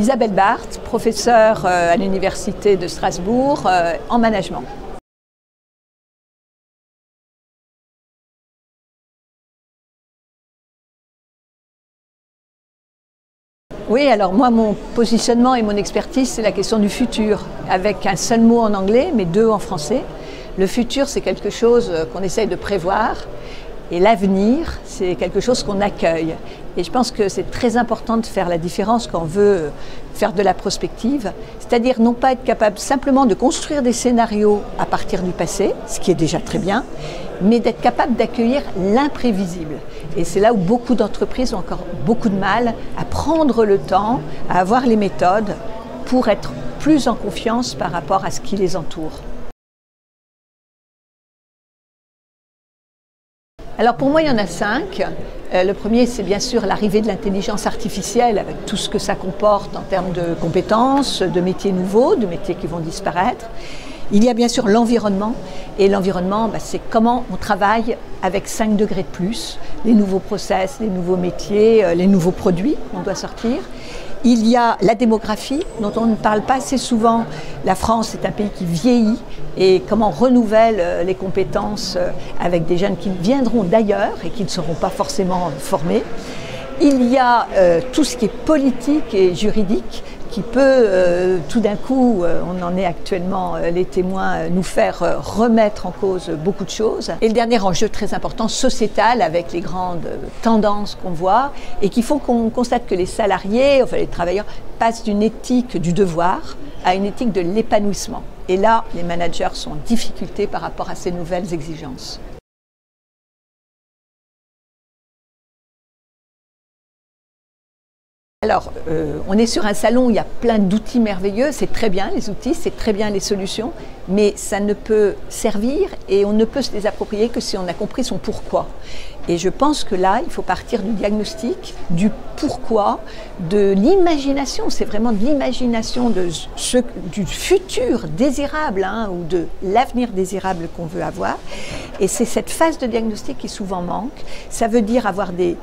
Isabelle Barthes, professeure à l'Université de Strasbourg en management. Oui, alors moi, mon positionnement et mon expertise, c'est la question du futur, avec un seul mot en anglais, mais deux en français. Le futur, c'est quelque chose qu'on essaye de prévoir, et l'avenir, c'est quelque chose qu'on accueille. Et je pense que c'est très important de faire la différence quand on veut faire de la prospective, c'est-à-dire non pas être capable simplement de construire des scénarios à partir du passé, ce qui est déjà très bien, mais d'être capable d'accueillir l'imprévisible. Et c'est là où beaucoup d'entreprises ont encore beaucoup de mal à prendre le temps, à avoir les méthodes pour être plus en confiance par rapport à ce qui les entoure. Alors pour moi, il y en a 5. Le premier, c'est bien sûr l'arrivée de l'intelligence artificielle avec tout ce que ça comporte en termes de compétences, de métiers nouveaux, de métiers qui vont disparaître. Il y a bien sûr l'environnement, et l'environnement, c'est comment on travaille avec 5 degrés de plus, les nouveaux process, les nouveaux métiers, les nouveaux produits qu'on doit sortir. Il y a la démographie, dont on ne parle pas assez souvent. La France est un pays qui vieillit, et comment on renouvelle les compétences avec des jeunes qui viendront d'ailleurs et qui ne seront pas forcément formés. Il y a tout ce qui est politique et juridique, qui peut tout d'un coup, on en est actuellement les témoins, nous faire remettre en cause beaucoup de choses. Et le dernier enjeu très important, sociétal, avec les grandes tendances qu'on voit et qui font qu'on constate que les salariés, enfin les travailleurs, passent d'une éthique du devoir à une éthique de l'épanouissement. Et là, les managers sont en difficulté par rapport à ces nouvelles exigences. Alors, on est sur un salon où il y a plein d'outils merveilleux, c'est très bien les outils, c'est très bien les solutions, mais ça ne peut servir et on ne peut se les approprier que si on a compris son pourquoi. Et je pense que là, il faut partir du diagnostic, du pourquoi, de l'imagination, c'est vraiment de l'imagination du futur désirable ou de l'avenir désirable qu'on veut avoir. Et c'est cette phase de diagnostic qui souvent manque. Ça veut dire avoir du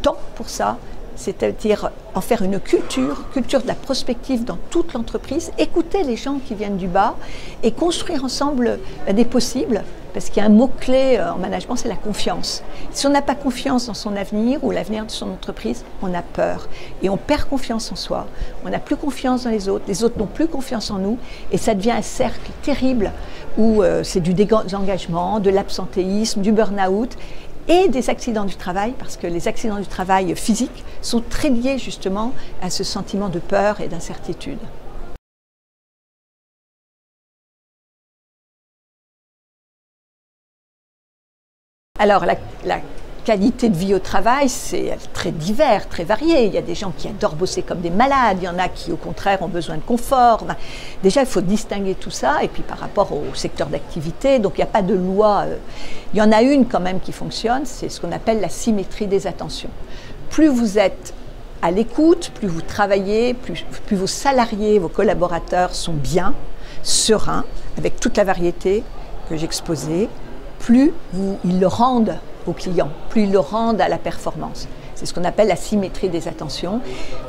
temps pour ça, c'est-à-dire en faire une culture de la prospective dans toute l'entreprise, écouter les gens qui viennent du bas et construire ensemble des possibles, parce qu'il y a un mot-clé en management, c'est la confiance. Si on n'a pas confiance dans son avenir ou l'avenir de son entreprise, on a peur et on perd confiance en soi, on n'a plus confiance dans les autres n'ont plus confiance en nous et ça devient un cercle terrible où c'est du désengagement, de l'absentéisme, du burn-out, et des accidents du travail, parce que les accidents du travail physiques sont très liés justement à ce sentiment de peur et d'incertitude. Alors la qualité de vie au travail, c'est très divers, très varié. Il y a des gens qui adorent bosser comme des malades, il y en a qui au contraire ont besoin de confort. Déjà, il faut distinguer tout ça, et puis par rapport au secteur d'activité, donc il n'y a pas de loi. Il y en a une quand même qui fonctionne, c'est ce qu'on appelle la symétrie des attentions. Plus vous êtes à l'écoute, plus vous travaillez, plus vos salariés, vos collaborateurs sont bien, sereins, avec toute la variété que j'exposais, plus ils le rendent aux clients, plus ils le rendent à la performance. C'est ce qu'on appelle la symétrie des attentions.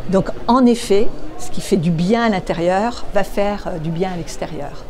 Donc en effet, ce qui fait du bien à l'intérieur va faire du bien à l'extérieur.